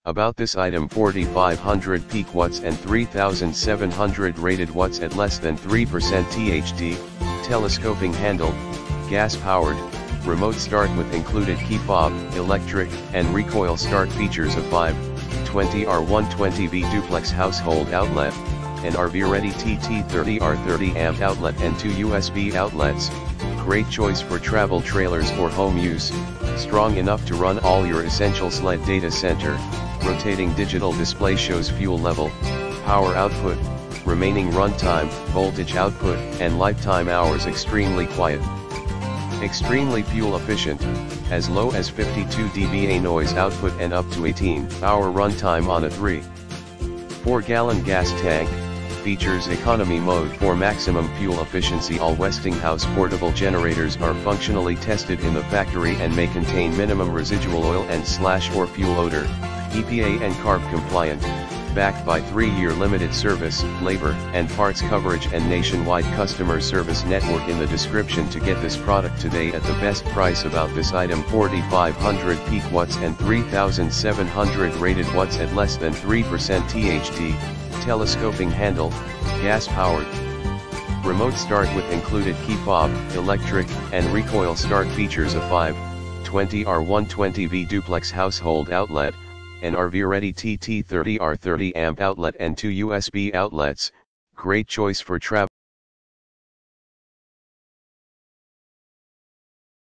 About this item: 4500 peak watts and 3700 rated watts at less than 3% THD, telescoping handle, gas powered, remote start with included key fob, electric and recoil start features of 520R120V duplex household outlet, an RV-ready TT30R30 amp outlet and 2 USB outlets. Great choice for travel trailers or home use, strong enough to run all your essentials. LED data center, rotating digital display shows fuel level, power output, remaining runtime, voltage output, and lifetime hours. Extremely quiet. Extremely fuel efficient, as low as 52 dBA noise output and up to 18-hour runtime on a 3.4-gallon gas tank. Features economy mode for maximum fuel efficiency. All Westinghouse portable generators are functionally tested in the factory and may contain minimum residual oil and or fuel odor, EPA and CARB compliant, backed by 3-year limited service, labor and parts coverage and nationwide customer service network. In the description to get this product today at the best price. About this item: 4500 peak watts and 3700 rated watts at less than 3% THD, telescoping handle, gas powered, remote start with included key fob, electric and recoil start features of 520R120V duplex household outlet, an RV-ready TT30R30 amp outlet and 2 USB outlets. Great choice for travel